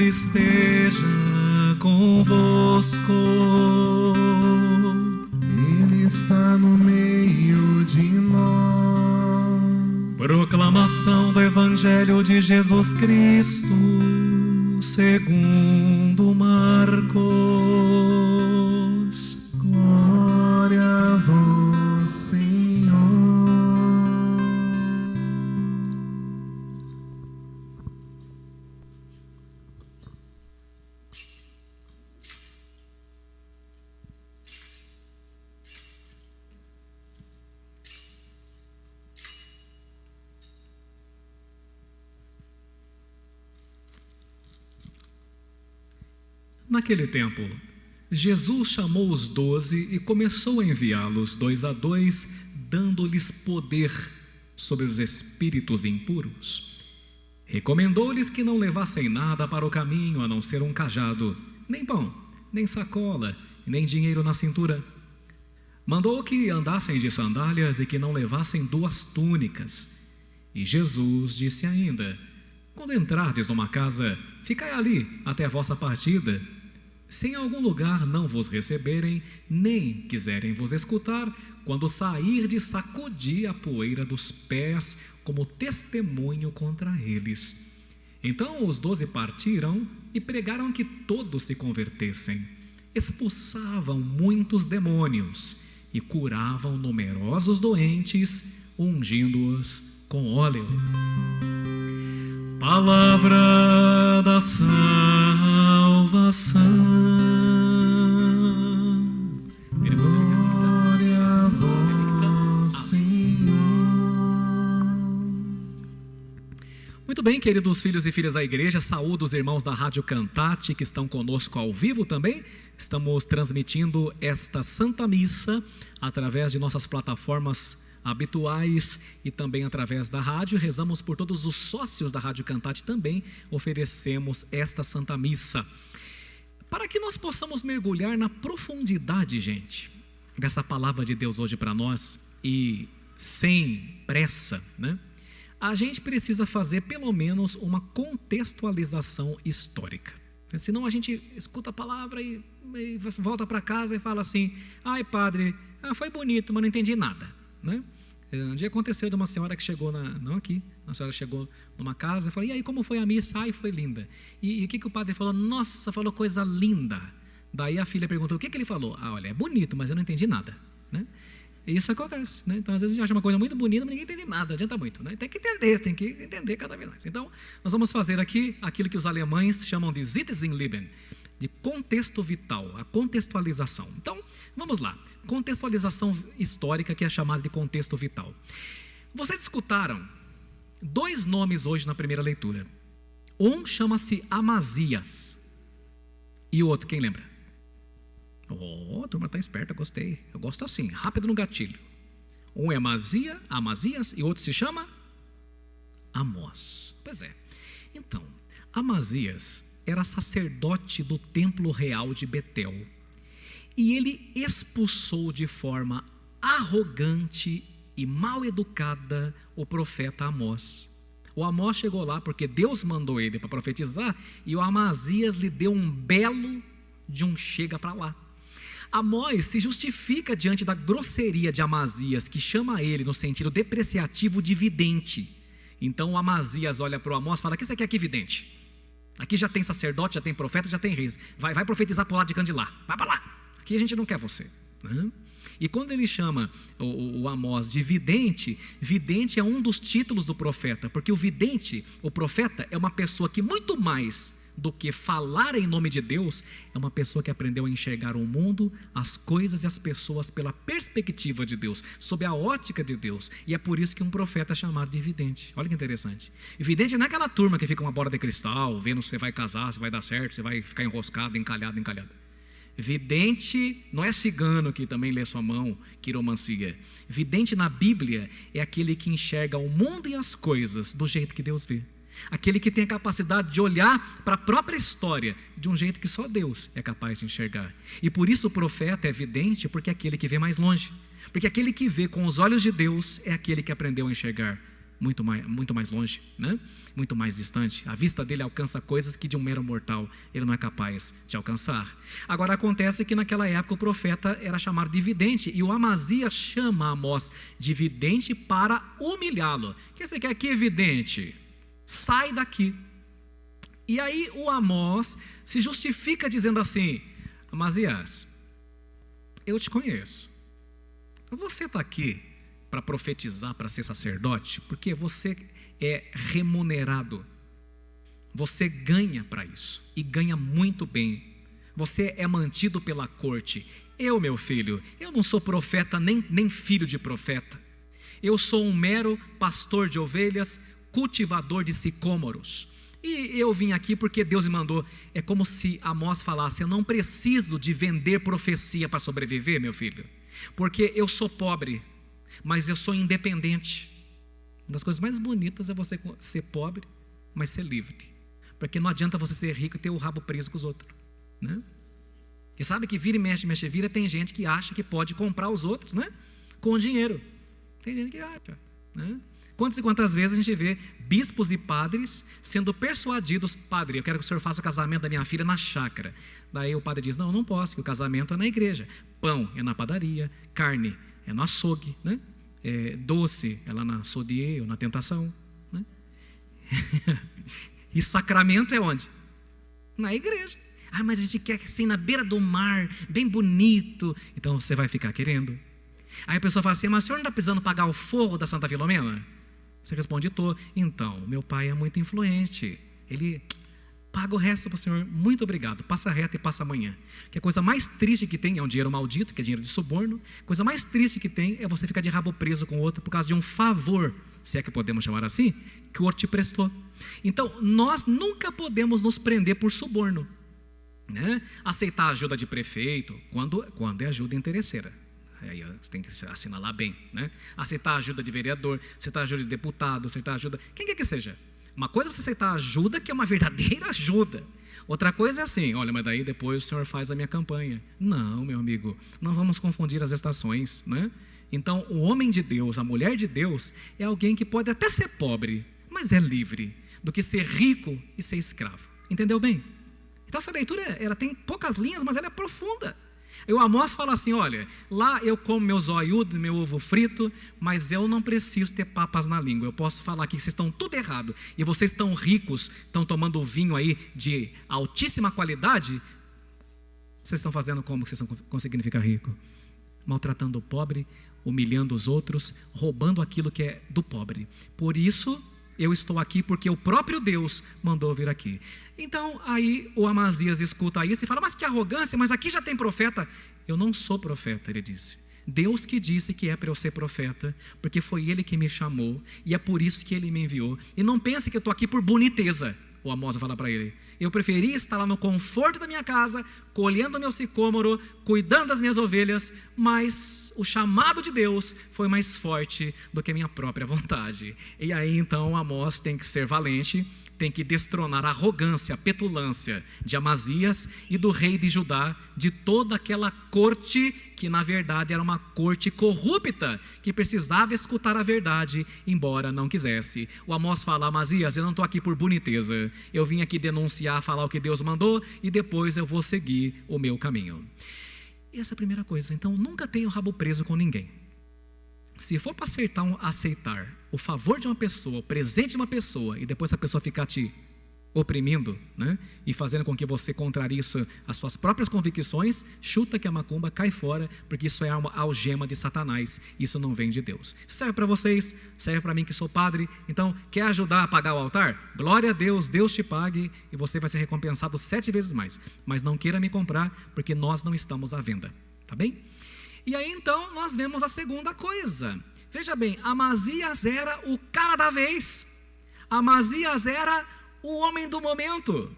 esteja convosco. Ele está no meio de nós. Proclamação do Evangelho de Jesus Cristo, segundo Marcos. Glória a vós, Senhor. Naquele tempo, Jesus chamou os 12 e começou a enviá-los 2 a 2, dando-lhes poder sobre os espíritos impuros. Recomendou-lhes que não levassem nada para o caminho, a não ser um cajado, nem pão, nem sacola, nem dinheiro na cintura. Mandou que andassem de sandálias e que não levassem 2 túnicas. E Jesus disse ainda: quando entrardes numa casa, ficai ali até a vossa partida. Se em algum lugar não vos receberem, nem quiserem vos escutar, quando sairdes, sacudi a poeira dos pés como testemunho contra eles. Então os 12 partiram e pregaram que todos se convertessem. Expulsavam muitos demônios e curavam numerosos doentes, ungindo-os com óleo. Palavra da salvação. Glória a vós, Senhor. Muito bem, queridos filhos e filhas da igreja, saúdo os irmãos da Rádio Cantate que estão conosco ao vivo também. Estamos transmitindo esta Santa Missa através de nossas plataformas habituais e também através da rádio. Rezamos por todos os sócios da Rádio Cantate também, oferecemos esta Santa Missa. Para que nós possamos mergulhar na profundidade, gente, dessa palavra de Deus hoje para nós e sem pressa, né? A gente precisa fazer pelo menos uma contextualização histórica. Senão a gente escuta a palavra e volta para casa e fala assim: ai padre, foi bonito, mas não entendi nada, né? Um dia aconteceu de uma senhora que chegou uma senhora chegou numa casa e falou: e aí, como foi a missa? Ai, foi linda. E o que o padre falou? Nossa, falou coisa linda. Daí a filha perguntou: o que ele falou? Olha, é bonito, mas eu não entendi nada, né? E isso acontece, né? Então às vezes a gente acha uma coisa muito bonita, mas ninguém entende nada, adianta muito, né? Tem que entender cada vez mais. Então nós vamos fazer aqui aquilo que os alemães chamam de Sinnenleben, de contexto vital, a contextualização. Então, vamos lá. Contextualização histórica, que é chamada de contexto vital. Vocês escutaram 2 nomes hoje na primeira leitura. Um chama-se Amazias. E o outro, quem lembra? A turma está esperta, gostei. Eu gosto assim, rápido no gatilho. Um é Amazias e o outro se chama Amós. Pois é. Então, Amazias era sacerdote do templo real de Betel. E ele expulsou de forma arrogante e mal educada o profeta Amós. O Amós chegou lá porque Deus mandou ele para profetizar, e o Amazias lhe deu um belo de um chega para lá. Amós se justifica diante da grosseria de Amazias, que chama ele no sentido depreciativo de vidente. Então o Amazias olha para o Amós e fala: o que você quer aqui, vidente? Aqui já tem sacerdote, já tem profeta, já tem reis. Vai profetizar para o lado de Candilá. Vai para lá. Aqui a gente não quer você. E quando ele chama o Amós de vidente, vidente é um dos títulos do profeta. Porque o vidente, o profeta, é uma pessoa que muito mais do que falar em nome de Deus, é uma pessoa que aprendeu a enxergar o mundo, as coisas e as pessoas pela perspectiva de Deus, sob a ótica de Deus. E é por isso que um profeta é chamado de vidente. Olha que interessante. E vidente não é aquela turma que fica uma bola de cristal, vendo se você vai casar, se vai dar certo, se vai ficar enroscado, encalhado. Vidente não é cigano que também lê sua mão, quiromancia. Vidente na Bíblia é aquele que enxerga o mundo e as coisas do jeito que Deus vê. Aquele que tem a capacidade de olhar para a própria história de um jeito que só Deus é capaz de enxergar. E por isso o profeta é vidente, porque é aquele que vê mais longe. Porque aquele que vê com os olhos de Deus é aquele que aprendeu a enxergar muito mais longe, né? Muito mais distante. A vista dele alcança coisas que de um mero mortal ele não é capaz de alcançar. Agora acontece que naquela época o profeta era chamado de vidente, e o Amazias chama Amós de vidente para humilhá-lo. O que você quer aqui, vidente? Sai daqui. E aí o Amós se justifica dizendo assim: Amazias, eu te conheço. Você está aqui para profetizar, para ser sacerdote, porque você é remunerado. Você ganha para isso, e ganha muito bem. Você é mantido pela corte. Eu, meu filho, eu não sou profeta, nem filho de profeta. Eu sou um mero pastor de ovelhas, cultivador de sicômoros. E eu vim aqui porque Deus me mandou. É como se Amós falasse: eu não preciso de vender profecia para sobreviver, meu filho, porque eu sou pobre, mas eu sou independente. Uma das coisas mais bonitas é você ser pobre, mas ser livre. Porque não adianta você ser rico e ter o rabo preso com os outros, né? E sabe que vira e mexe, vira, tem gente que acha que pode comprar os outros, né? Com dinheiro. Tem gente que acha, né? Quantas e quantas vezes a gente vê bispos e padres sendo persuadidos: padre, eu quero que o senhor faça o casamento da minha filha na chácara. Daí o padre diz: não, não posso, que o casamento é na igreja. Pão é na padaria, carne é no açougue, né? Doce é lá na Sodier ou na Tentação, né? E sacramento é onde? Na igreja. Ah, mas a gente quer assim na beira do mar, bem bonito. Então você vai ficar querendo. Aí a pessoa fala assim: mas o senhor não está precisando pagar o forro da Santa Filomena? Você responde: tô. Então, meu pai é muito influente, ele paga o resto para o senhor, muito obrigado, passa reto e passa amanhã. Que a coisa mais triste que tem é um dinheiro maldito, que é dinheiro de suborno. A coisa mais triste que tem é você ficar de rabo preso com o outro por causa de um favor, se é que podemos chamar assim, que o outro te prestou. Então, nós nunca podemos nos prender por suborno, né? Aceitar a ajuda de prefeito, quando é ajuda interesseira. Aí você tem que assinalar bem, né? Aceitar a ajuda de vereador, aceitar a ajuda de deputado, aceitar a ajuda, quem quer que seja. Uma coisa é você aceitar a ajuda, que é uma verdadeira ajuda. Outra coisa é assim: olha, mas daí depois o senhor faz a minha campanha. Não, meu amigo, não vamos confundir as estações, né? Então, o homem de Deus, a mulher de Deus, é alguém que pode até ser pobre, mas é livre, do que ser rico e ser escravo. Entendeu bem? Então essa leitura, ela tem poucas linhas, mas ela é profunda. E o Amós fala assim: olha, lá eu como meu zoiudo, meu ovo frito, mas eu não preciso ter papas na língua. Eu posso falar aqui que vocês estão tudo errado, e vocês estão ricos, estão tomando vinho aí de altíssima qualidade. Vocês estão fazendo como que vocês estão conseguindo ficar rico? Maltratando o pobre, humilhando os outros, roubando aquilo que é do pobre. Por isso eu estou aqui, porque o próprio Deus mandou vir aqui. Então aí o Amazias escuta isso e fala: mas que arrogância, mas aqui já tem profeta. Eu não sou profeta, ele disse. Deus que disse que é para eu ser profeta, porque foi Ele que me chamou, e é por isso que Ele me enviou. E não pense que eu estou aqui por boniteza. O Amós vai falar para ele: eu preferia estar lá no conforto da minha casa, colhendo meu sicômoro, cuidando das minhas ovelhas, mas o chamado de Deus foi mais forte do que a minha própria vontade. E aí então Amós tem que ser valente, tem que destronar a arrogância, a petulância de Amazias e do rei de Judá, de toda aquela corte que na verdade era uma corte corrupta, que precisava escutar a verdade, embora não quisesse. O Amós fala: Amazias, eu não estou aqui por boniteza, eu vim aqui denunciar, falar o que Deus mandou, e depois eu vou seguir o meu caminho. Essa é a primeira coisa. Então nunca tenha o rabo preso com ninguém. Se for para aceitar o favor de uma pessoa, o presente de uma pessoa, e depois a pessoa ficar te oprimindo, né, e fazendo com que você contrarie as suas próprias convicções, chuta que a macumba, cai fora, porque isso é uma algema de Satanás. Isso não vem de Deus. Isso serve para vocês, serve para mim que sou padre. Então, quer ajudar a pagar o altar? Glória a Deus, Deus te pague, e você vai ser recompensado 7 vezes mais. Mas não queira me comprar, porque nós não estamos à venda, tá bem? E aí então nós vemos a segunda coisa. Veja bem, Amazias era o cara da vez. Amazias era o homem do momento,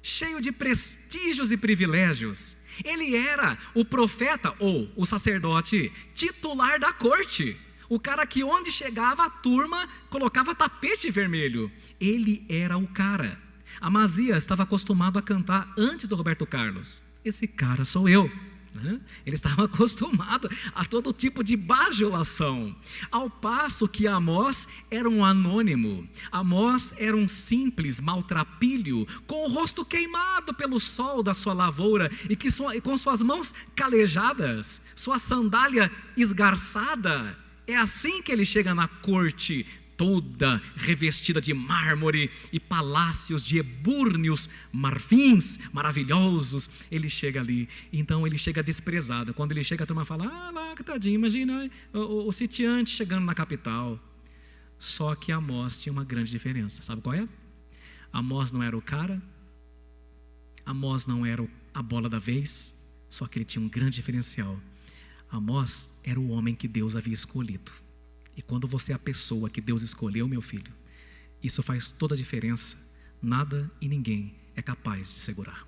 cheio de prestígios e privilégios. Ele era o profeta ou o sacerdote titular da corte. O cara que onde chegava a turma colocava tapete vermelho. Ele era o cara. Amazias estava acostumado a cantar antes do Roberto Carlos: esse cara sou eu. Ele estava acostumado a todo tipo de bajulação. Ao passo que Amós era um anônimo. Amós era um simples maltrapilho, com o rosto queimado pelo sol da sua lavoura e com suas mãos calejadas, sua sandália esgarçada. É assim que ele chega na corte, toda revestida de mármore e palácios de ebúrneos marfins maravilhosos. Ele chega ali, então ele chega desprezado. Quando ele chega, a turma fala: ah lá, tadinho, imagina o sitiante chegando na capital. Só que Amós tinha uma grande diferença. Sabe qual é? Amós não era o cara, Amós não era a bola da vez, só que ele tinha um grande diferencial. Amós era o homem que Deus havia escolhido. E quando você é a pessoa que Deus escolheu, meu filho, isso faz toda a diferença. Nada e ninguém é capaz de segurar.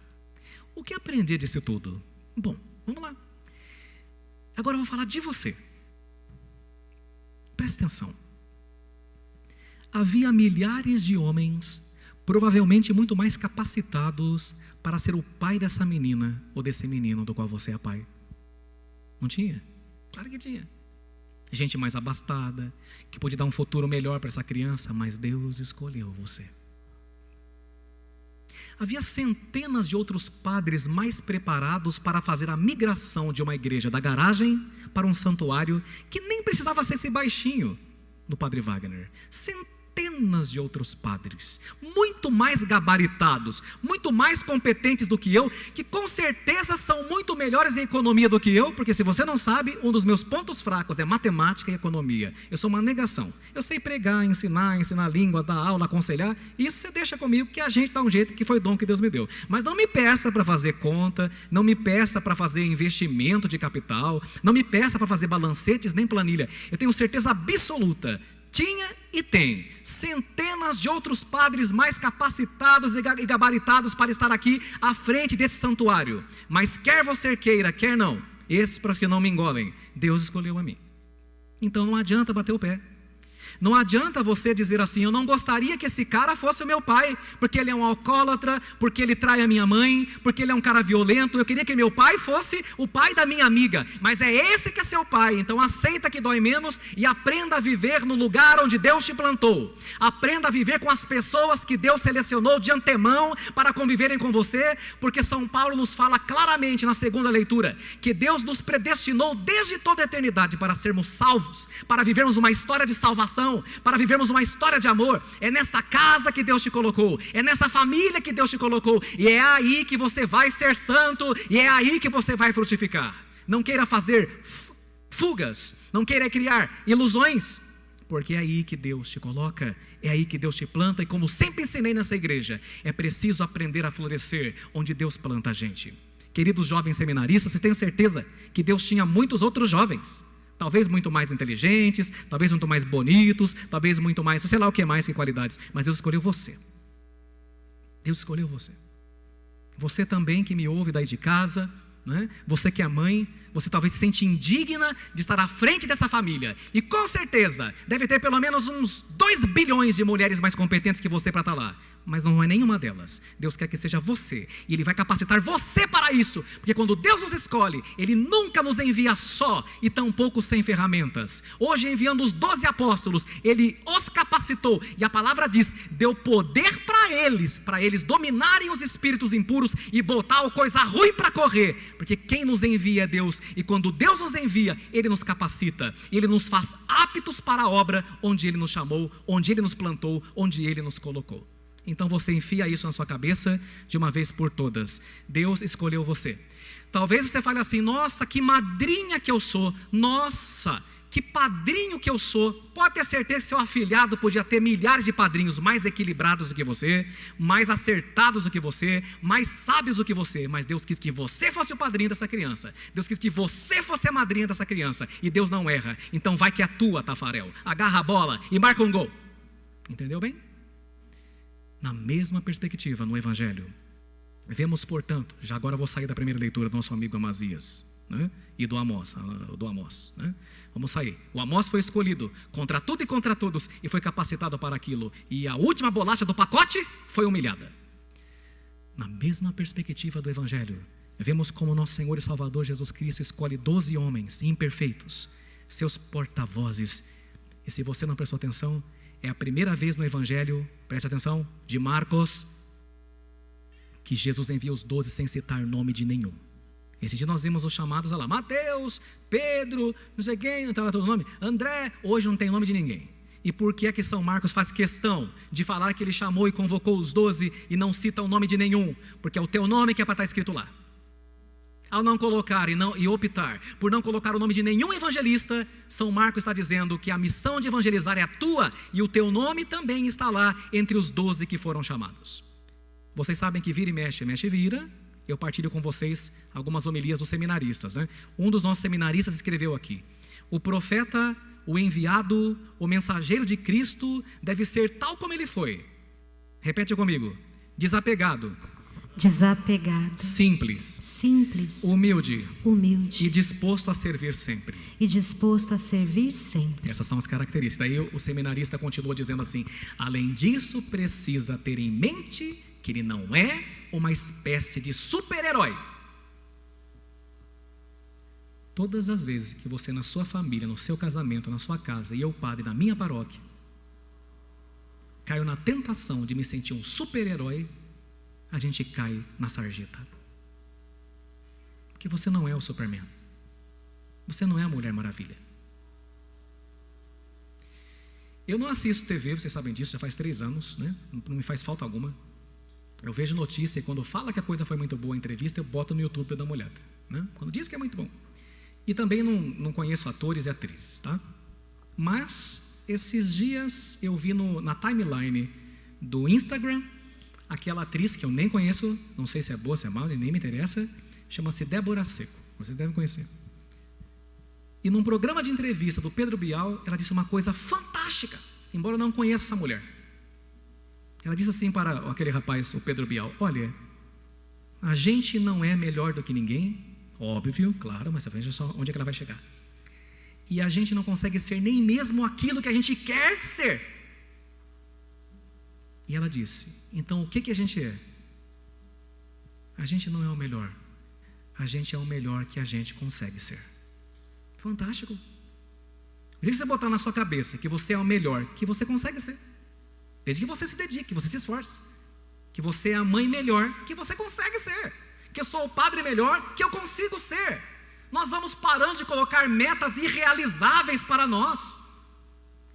O que aprender disso tudo? Bom, vamos lá. Agora eu vou falar de você. Presta atenção. Havia milhares de homens, provavelmente muito mais capacitados para ser o pai dessa menina ou desse menino do qual você é pai. Não tinha? Claro que tinha. Gente mais abastada, que podia dar um futuro melhor para essa criança, mas Deus escolheu você. Havia centenas de outros padres mais preparados para fazer a migração de uma igreja da garagem para um santuário, que nem precisava ser esse baixinho do padre Wagner. Centenas de outros padres, muito mais gabaritados, muito mais competentes do que eu, que com certeza são muito melhores em economia do que eu, porque se você não sabe, um dos meus pontos fracos é matemática e economia. Eu sou uma negação. Eu sei pregar, ensinar línguas, dar aula, aconselhar, isso você deixa comigo, que a gente dá um jeito, que foi dom que Deus me deu. Mas não me peça para fazer conta, não me peça para fazer investimento de capital, não me peça para fazer balancetes nem planilha. Eu tenho certeza absoluta, tinha e tem centenas de outros padres mais capacitados e gabaritados para estar aqui à frente desse santuário. Mas quer você queira, quer não, esses para que não me engolem, Deus escolheu a mim. Então não adianta bater o pé. Não adianta você dizer assim: eu não gostaria que esse cara fosse o meu pai, porque ele é um alcoólatra, porque ele trai a minha mãe, porque ele é um cara violento. Eu queria que meu pai fosse o pai da minha amiga, mas é esse que é seu pai. Então aceita que dói menos e aprenda a viver no lugar onde Deus te plantou. Aprenda a viver com as pessoas que Deus selecionou de antemão para conviverem com você, porque São Paulo nos fala claramente na segunda leitura que Deus nos predestinou desde toda a eternidade para sermos salvos, para vivermos uma história de salvação, para vivermos uma história de amor. É nesta casa que Deus te colocou, é nessa família que Deus te colocou, e é aí que você vai ser santo, e é aí que você vai frutificar. Não queira fazer fugas, não queira criar ilusões, porque é aí que Deus te coloca, é aí que Deus te planta. E como sempre ensinei nessa igreja, é preciso aprender a florescer onde Deus planta a gente. Queridos jovens seminaristas, vocês têm certeza que Deus tinha muitos outros jovens, talvez muito mais inteligentes, talvez muito mais bonitos, talvez muito mais, sei lá o que mais, que qualidades, mas Deus escolheu você. Deus escolheu você. Você também que me ouve daí de casa, né? Você que é mãe, você talvez se sente indigna de estar à frente dessa família, e com certeza deve ter pelo menos uns 2 bilhões de mulheres mais competentes que você para estar lá, mas não é nenhuma delas. Deus quer que seja você, e Ele vai capacitar você para isso, porque quando Deus nos escolhe, Ele nunca nos envia só e tampouco sem ferramentas. Hoje, enviando os 12 apóstolos, Ele os capacitou, e a palavra diz, deu poder para eles dominarem os espíritos impuros e botar a coisa ruim para correr, porque quem nos envia é Deus. E quando Deus nos envia, Ele nos capacita, Ele nos faz aptos para a obra onde Ele nos chamou, onde Ele nos plantou, onde Ele nos colocou. Então você enfia isso na sua cabeça de uma vez por todas. Deus escolheu você. Talvez você fale assim: nossa, que madrinha que eu sou, nossa, que padrinho que eu sou. Pode ter certeza que seu afilhado podia ter milhares de padrinhos mais equilibrados do que você, mais acertados do que você, mais sábios do que você, mas Deus quis que você fosse o padrinho dessa criança. Deus quis que você fosse a madrinha dessa criança, e Deus não erra. Então vai que é tua, Tafarel. Agarra a bola e marca um gol. Entendeu bem? Na mesma perspectiva no Evangelho, vemos, portanto, já agora vou sair da primeira leitura do nosso amigo Amazias, né? E do Amós, né? Vamos sair. O Amós foi escolhido contra tudo e contra todos e foi capacitado para aquilo, e a última bolacha do pacote foi humilhada. Na mesma perspectiva do Evangelho, vemos como nosso Senhor e Salvador Jesus Cristo escolhe 12 homens imperfeitos, seus porta-vozes. E se você não prestou atenção, é a primeira vez no Evangelho, preste atenção, de Marcos, que Jesus envia os 12 sem citar nome de nenhum. Esse dia nós vimos os chamados, olha lá, Mateus, Pedro, não sei quem, não está lá todo o nome, André, hoje não tem nome de ninguém. E por que é que São Marcos faz questão de falar que ele chamou e convocou os 12 e não cita o nome de nenhum? Porque é o teu nome que é para estar escrito lá. Ao não colocar e optar por não colocar o nome de nenhum evangelista, São Marcos está dizendo que a missão de evangelizar é a tua e o teu nome também está lá entre os 12 que foram chamados. Vocês sabem que vira e mexe, mexe e vira. Eu partilho com vocês algumas homilias dos seminaristas, né? Um dos nossos seminaristas escreveu aqui: o profeta, o enviado, o mensageiro de Cristo deve ser tal como ele foi. Repete comigo: desapegado, desapegado, simples, humilde e disposto a servir sempre. Essas são as características. Daí o seminarista continua dizendo assim: além disso, precisa ter em mente que ele não é uma espécie de super-herói. Todas as vezes que você, na sua família, no seu casamento, na sua casa, e eu, padre, na minha paróquia, caio na tentação de me sentir um super-herói, a gente cai na sarjeta. Porque você não é o Superman. Você não é a Mulher Maravilha. Eu não assisto TV, vocês sabem disso, já faz 3 anos, né? Não me faz falta alguma. Eu vejo notícia e quando fala que a coisa foi muito boa a entrevista, eu boto no YouTube para dar uma olhada, né? Quando diz que é muito bom. E também não conheço atores e atrizes, tá? Mas esses dias eu vi na timeline do Instagram aquela atriz que eu nem conheço, não sei se é boa, se é mal, nem me interessa, chama-se Débora Seco, vocês devem conhecer. E num programa de entrevista do Pedro Bial, ela disse uma coisa fantástica, embora eu não conheça essa mulher. Ela disse assim para aquele rapaz, o Pedro Bial: olha, a gente não é melhor do que ninguém, óbvio, claro, mas veja só onde é que ela vai chegar. E a gente não consegue ser nem mesmo aquilo que a gente quer ser. E ela disse: então o que a gente é? A gente não é o melhor, a gente é o melhor que a gente consegue ser. Fantástico. O dia que você botar na sua cabeça que você é o melhor que você consegue ser, desde que você se dedique, que você se esforce, que você é a mãe melhor que você consegue ser, que eu sou o padre melhor que eu consigo ser. Nós vamos parando de colocar metas irrealizáveis para nós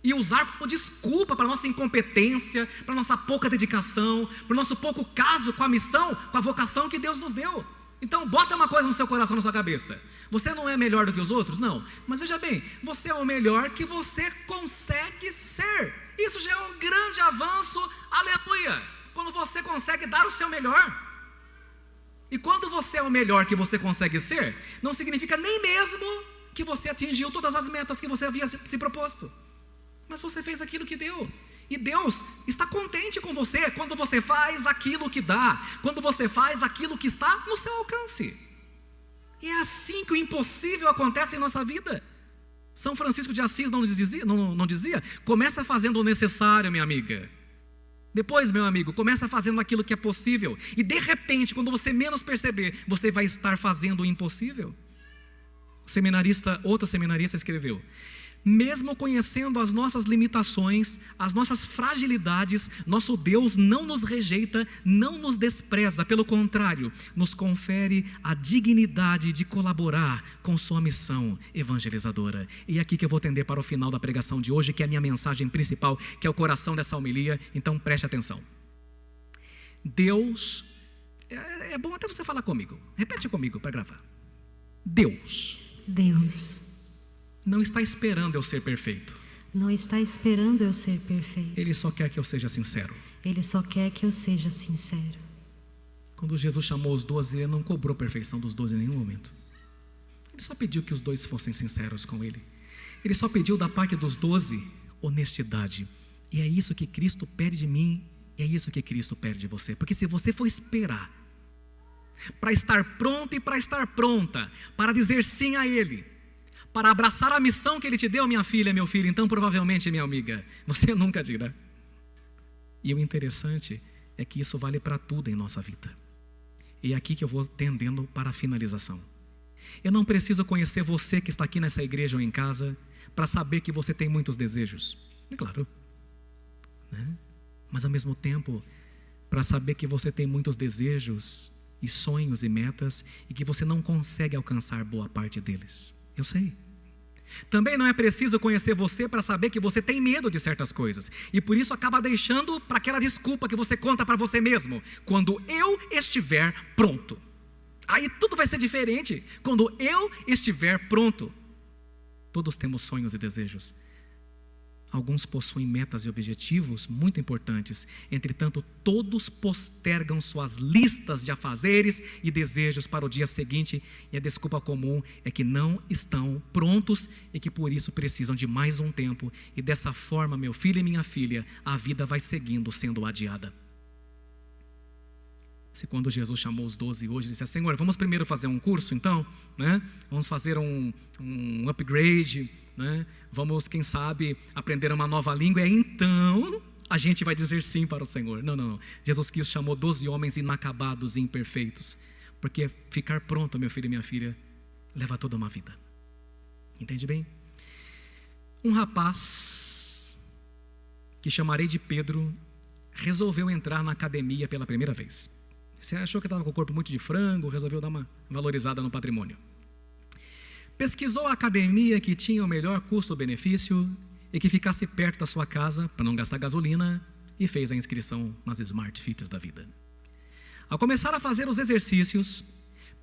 e usar como desculpa para a nossa incompetência, para a nossa pouca dedicação, para o nosso pouco caso com a missão, com a vocação que Deus nos deu. Então bota uma coisa no seu coração, na sua cabeça: você não é melhor do que os outros? Não, mas veja bem, você é o melhor que você consegue ser. Isso já é um grande avanço, aleluia, quando você consegue dar o seu melhor. E quando você é o melhor que você consegue ser, não significa nem mesmo que você atingiu todas as metas que você havia se proposto, mas você fez aquilo que deu. E Deus está contente com você quando você faz aquilo que dá, quando você faz aquilo que está no seu alcance. E é assim que o impossível acontece em nossa vida. São Francisco de Assis não dizia: começa fazendo o necessário, minha amiga. Depois, meu amigo, começa fazendo aquilo que é possível. E de repente, quando você menos perceber, você vai estar fazendo o impossível. Outro seminarista escreveu: mesmo conhecendo as nossas limitações, as nossas fragilidades, nosso Deus não nos rejeita, não nos despreza, pelo contrário, nos confere a dignidade de colaborar com sua missão evangelizadora. E é aqui que eu vou tender para o final da pregação de hoje, que é a minha mensagem principal, que é o coração dessa homilia, então preste atenção. Deus, é bom até você falar comigo, repete comigo para gravar. Deus não está esperando eu ser perfeito. Não está esperando eu ser perfeito. Ele só quer que eu seja sincero. Ele só quer que eu seja sincero. Quando Jesus chamou os 12, ele não cobrou a perfeição dos 12 em nenhum momento. Ele só pediu que os 2 fossem sinceros com ele. Ele só pediu da parte dos 12 honestidade. E é isso que Cristo pede de mim, é isso que Cristo pede de você. Porque se você for esperar para estar pronto e para estar pronta, para dizer sim a Ele, para abraçar a missão que Ele te deu, minha filha, meu filho, então provavelmente, minha amiga, você nunca dirá. E o interessante é que isso vale para tudo em nossa vida. E é aqui que eu vou tendendo para a finalização. Eu não preciso conhecer você que está aqui nessa igreja ou em casa para saber que você tem muitos desejos. É claro, né? Mas ao mesmo tempo, para saber que você tem muitos desejos e sonhos e metas e que você não consegue alcançar boa parte deles. Eu sei. Também não é preciso conhecer você para saber que você tem medo de certas coisas e por isso acaba deixando para aquela desculpa que você conta para você mesmo: quando eu estiver pronto. Aí tudo vai ser diferente. Quando eu estiver pronto. Todos temos sonhos e desejos. Alguns possuem metas e objetivos muito importantes. Entretanto, todos postergam suas listas de afazeres e desejos para o dia seguinte. E a desculpa comum é que não estão prontos e que por isso precisam de mais um tempo. E dessa forma, meu filho e minha filha, a vida vai seguindo sendo adiada. Se quando Jesus chamou os 12 hoje, ele disse: Senhor, vamos primeiro fazer um curso então, né? Vamos fazer um upgrade, né? Vamos, quem sabe, aprender uma nova língua, e então a gente vai dizer sim para o Senhor. Não. Jesus Cristo chamou 12 homens inacabados e imperfeitos, porque ficar pronto, meu filho e minha filha, leva toda uma vida. Entende bem? Um rapaz, que chamarei de Pedro, resolveu entrar na academia pela primeira vez. Você achou que estava com o corpo muito de frango, resolveu dar uma valorizada no patrimônio. Pesquisou a academia que tinha o melhor custo-benefício e que ficasse perto da sua casa para não gastar gasolina e fez a inscrição nas Smart Fits da vida. Ao começar a fazer os exercícios,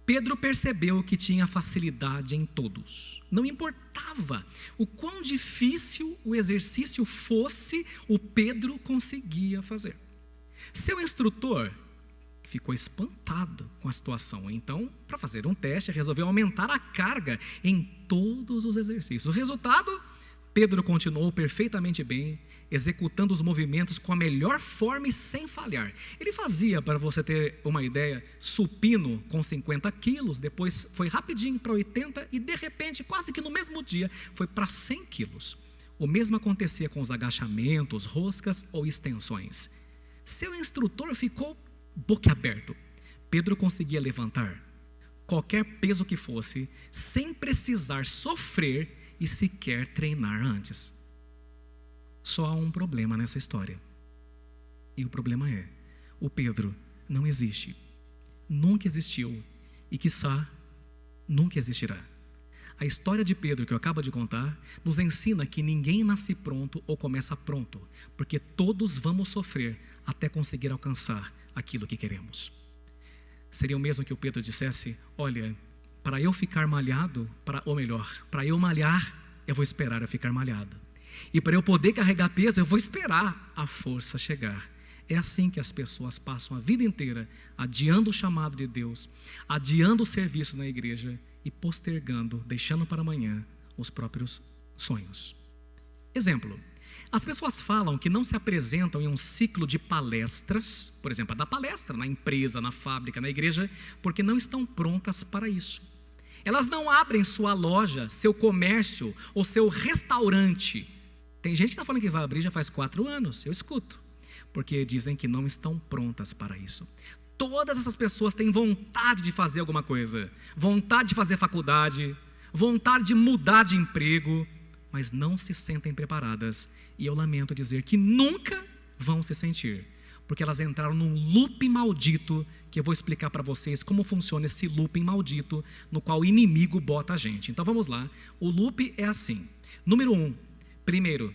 Pedro percebeu que tinha facilidade em todos. Não importava o quão difícil o exercício fosse, o Pedro conseguia fazer. Seu instrutor ficou espantado com a situação. Então, para fazer um teste, resolveu aumentar a carga em todos os exercícios. O resultado, Pedro continuou perfeitamente bem, executando os movimentos com a melhor forma e sem falhar. Ele fazia, para você ter uma ideia, supino com 50 quilos, depois foi rapidinho para 80 e de repente, quase que no mesmo dia, foi para 100 quilos. O mesmo acontecia com os agachamentos, roscas ou extensões. Seu instrutor ficou boquiaberto. Pedro conseguia levantar qualquer peso que fosse, sem precisar sofrer e sequer treinar antes. Só há um problema nessa história. E o problema é: o Pedro não existe, nunca existiu e, quiçá, nunca existirá. A história de Pedro que eu acabo de contar nos ensina que ninguém nasce pronto ou começa pronto, porque todos vamos sofrer até conseguir alcançar aquilo que queremos. Seria o mesmo que o Pedro dissesse: olha, para eu ficar malhado, ou melhor, para eu malhar, eu vou esperar eu ficar malhado. E para eu poder carregar peso, eu vou esperar a força chegar. É assim que as pessoas passam a vida inteira, adiando o chamado de Deus, adiando o serviço na igreja e postergando, deixando para amanhã, os próprios sonhos. Exemplo: as pessoas falam que não se apresentam em um ciclo de palestras, por exemplo, a da palestra na empresa, na fábrica, na igreja, porque não estão prontas para isso. Elas não abrem sua loja, seu comércio ou seu restaurante. Tem gente que está falando que vai abrir já faz 4 anos, eu escuto, porque dizem que não estão prontas para isso. Todas essas pessoas têm vontade de fazer alguma coisa, vontade de fazer faculdade, vontade de mudar de emprego, mas não se sentem preparadas. E eu lamento dizer que nunca vão se sentir, porque elas entraram num looping maldito, que eu vou explicar para vocês como funciona esse looping maldito, no qual o inimigo bota a gente. Então vamos lá. O loop é assim: número 1, primeiro,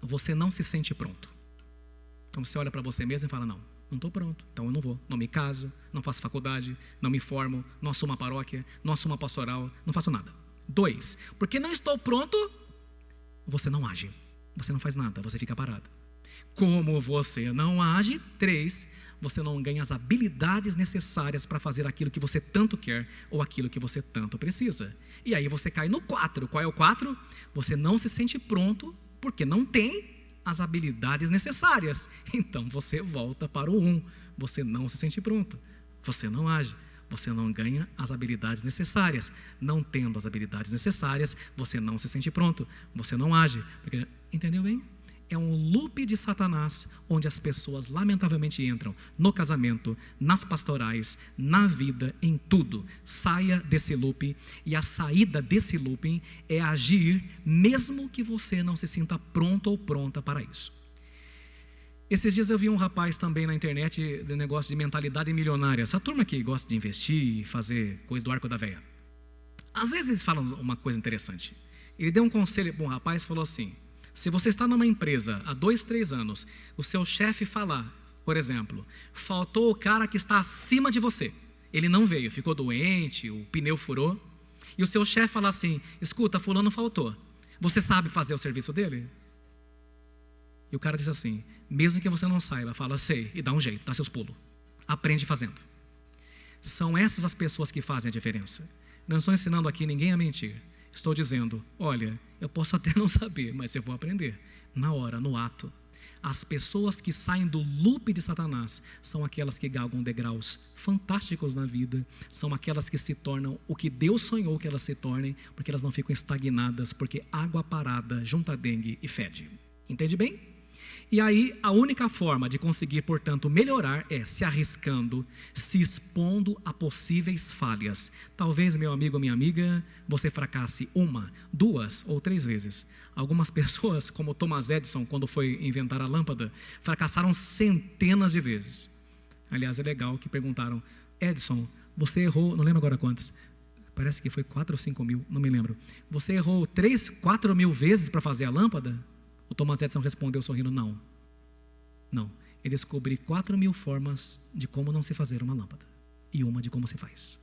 você não se sente pronto. Então você olha para você mesmo e fala: não estou pronto, então eu não vou, não me caso, não faço faculdade, não me formo, não assumo uma paróquia, não assumo uma pastoral, não faço nada. 2, porque não estou pronto, você não age, você não faz nada, você fica parado. Como você não age, 3, você não ganha as habilidades necessárias para fazer aquilo que você tanto quer ou aquilo que você tanto precisa. E aí você cai no 4. Qual é o 4? Você não se sente pronto porque não tem as habilidades necessárias. Então você volta para o 1. Você não se sente pronto, você não age, você não ganha as habilidades necessárias. Não tendo as habilidades necessárias, você não se sente pronto, você não age. Porque, entendeu bem? é um loop de Satanás, onde as pessoas lamentavelmente entram no casamento, nas pastorais, na vida, em tudo. Saia desse loop, e a saída desse looping é agir mesmo que você não se sinta pronto ou pronta para isso. Esses dias eu vi um rapaz também na internet, de negócio de mentalidade milionária. Essa turma que gosta de investir e fazer coisa do arco da véia. Às vezes eles falam uma coisa interessante. Ele deu um conselho para um rapaz e falou assim: se você está numa empresa há 2, 3 anos, o seu chefe falar, por exemplo, faltou o cara que está acima de você, ele não veio, ficou doente, o pneu furou, e o seu chefe falar assim: escuta, fulano faltou, você sabe fazer o serviço dele? E o cara diz assim: mesmo que você não saiba, fala, sei, e dá um jeito, dá seus pulos, aprende fazendo. São essas as pessoas que fazem a diferença. Não estou ensinando aqui ninguém a mentir. Estou dizendo, olha, eu posso até não saber, mas eu vou aprender. Na hora, no ato. As pessoas que saem do loop de Satanás são aquelas que galgam degraus fantásticos na vida, são aquelas que se tornam o que Deus sonhou que elas se tornem, porque elas não ficam estagnadas, porque água parada junta dengue e fede. Entende bem? E aí, a única forma de conseguir, portanto, melhorar é se arriscando, se expondo a possíveis falhas. Talvez, meu amigo ou minha amiga, você fracasse 1, 2 ou 3 vezes. Algumas pessoas, como Thomas Edison, quando foi inventar a lâmpada, fracassaram centenas de vezes. Aliás, é legal que perguntaram: Edison, você errou, não lembro agora quantas, parece que foi 4 ou 5 mil, não me lembro. Você errou 3, 4 mil vezes para fazer a lâmpada? O Thomas Edison respondeu sorrindo: não. Eu descobri 4 mil formas de como não se fazer uma lâmpada, e uma de como se faz.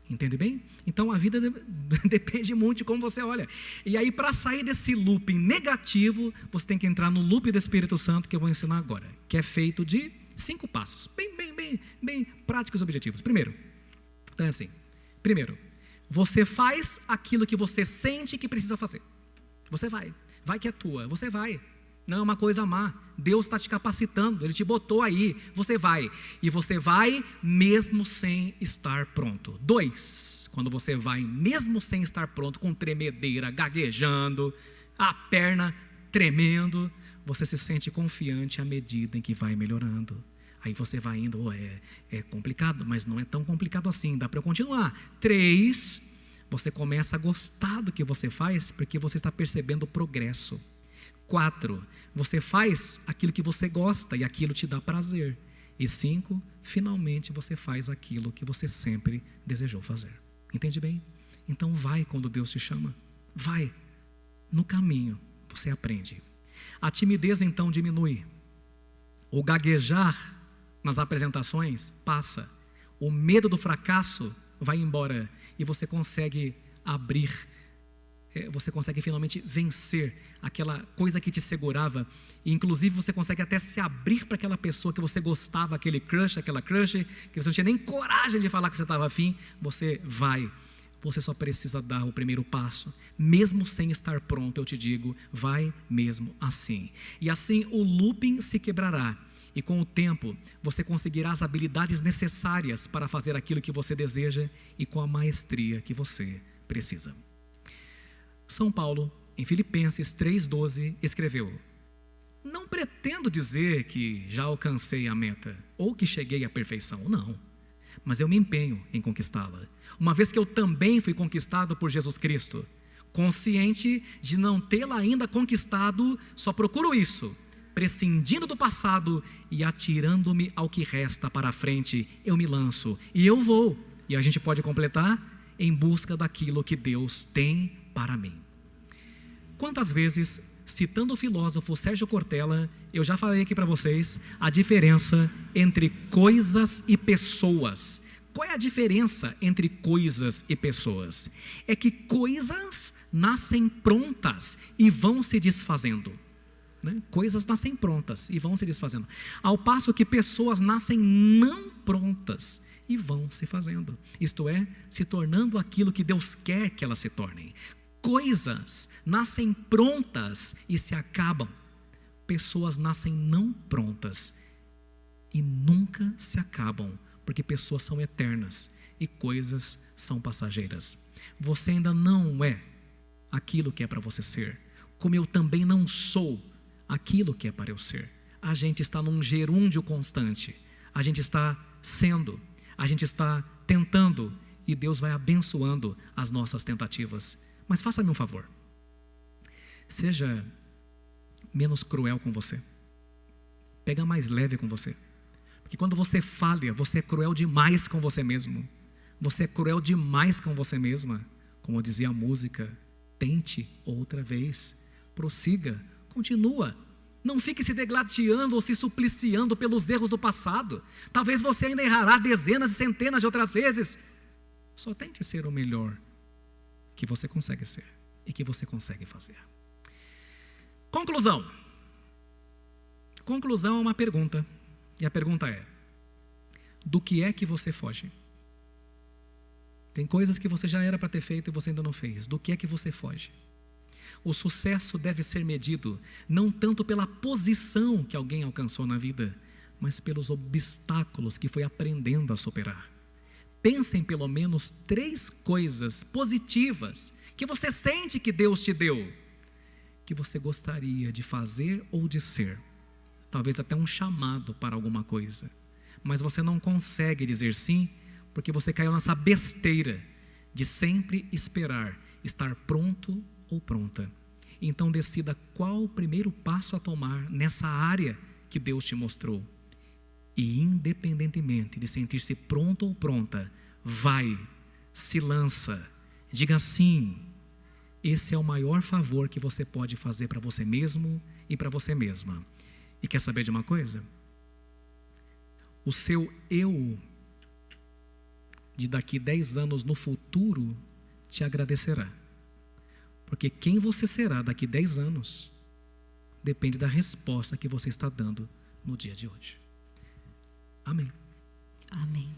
Entende bem? Então a vida depende muito de como você olha. E aí, para sair desse looping negativo, você tem que entrar no loop do Espírito Santo, que eu vou ensinar agora, que é feito de 5 passos, bem práticos e objetivos. Primeiro, então é assim: primeiro, você faz aquilo que você sente que precisa fazer. Você vai que é tua, você vai. Não é uma coisa má. Deus está te capacitando, Ele te botou aí, você vai. E você vai mesmo sem estar pronto. 2, quando você vai mesmo sem estar pronto, com tremedeira, gaguejando, a perna tremendo, você se sente confiante à medida em que vai melhorando. Aí você vai indo, é complicado, mas não é tão complicado assim, dá para eu continuar. 3, você começa a gostar do que você faz, porque você está percebendo o progresso. 4, você faz aquilo que você gosta e aquilo te dá prazer. E 5, finalmente você faz aquilo que você sempre desejou fazer. Entende bem? Então vai quando Deus te chama. Vai. No caminho você aprende. A timidez então diminui. O gaguejar nas apresentações passa. O medo do fracasso vai embora. E você consegue abrir, você consegue finalmente vencer aquela coisa que te segurava. E inclusive você consegue até se abrir para aquela pessoa que você gostava, aquele crush, aquela crush, que você não tinha nem coragem de falar que você estava afim. Você vai. Você só precisa dar o primeiro passo. Mesmo sem estar pronto, eu te digo, vai mesmo assim. E assim o looping se quebrará. E com o tempo, você conseguirá as habilidades necessárias para fazer aquilo que você deseja e com a maestria que você precisa. São Paulo, em Filipenses 3,12, escreveu: não pretendo dizer que já alcancei a meta ou que cheguei à perfeição, não. Mas eu me empenho em conquistá-la, uma vez que eu também fui conquistado por Jesus Cristo. Consciente de não tê-la ainda conquistado, só procuro isso, prescindindo do passado e atirando-me ao que resta para a frente, eu me lanço e eu vou. E a gente pode completar: em busca daquilo que Deus tem para mim. Quantas vezes, citando o filósofo Sérgio Cortella, eu já falei aqui para vocês a diferença entre coisas e pessoas. Qual é a diferença entre coisas e pessoas? É que coisas nascem prontas e vão se desfazendo. Coisas nascem prontas e vão se desfazendo, ao passo que pessoas nascem não prontas e vão se fazendo, isto é, se tornando aquilo que Deus quer que elas se tornem. Coisas nascem prontas e se acabam. Pessoas nascem não prontas e nunca se acabam, porque pessoas são eternas e coisas são passageiras. Você ainda não é aquilo que é para você ser, como eu também não sou aquilo que é para eu ser. A gente está num gerúndio constante. A gente está sendo, a gente está tentando, e Deus vai abençoando as nossas tentativas. Mas faça-me um favor. Seja menos cruel com você. Pega mais leve com você. Porque quando você falha, você é cruel demais com você mesmo. Você é cruel demais com você mesma. Como dizia a música, tente outra vez. Prossiga, continua. Não fique se degladiando ou se supliciando pelos erros do passado. Talvez você ainda errará dezenas e centenas de outras vezes. Só tente ser o melhor que você consegue ser e que você consegue fazer. Conclusão. Conclusão é uma pergunta. E a pergunta é: do que é que você foge? Tem coisas que você já era para ter feito e você ainda não fez. Do que é que você foge? O sucesso deve ser medido não tanto pela posição que alguém alcançou na vida, mas pelos obstáculos que foi aprendendo a superar. Pense em pelo menos 3 coisas positivas que você sente que Deus te deu, que você gostaria de fazer ou de ser. Talvez até um chamado para alguma coisa. Mas você não consegue dizer sim, porque você caiu nessa besteira de sempre esperar estar pronto ou pronta. Então decida qual o primeiro passo a tomar nessa área que Deus te mostrou. E independentemente de sentir-se pronto ou pronta, vai, se lança, diga sim. Esse é o maior favor que você pode fazer para você mesmo e para você mesma. E quer saber de uma coisa? O seu eu de daqui 10 anos no futuro te agradecerá. Porque quem você será daqui 10 anos depende da resposta que você está dando no dia de hoje. Amém. Amém.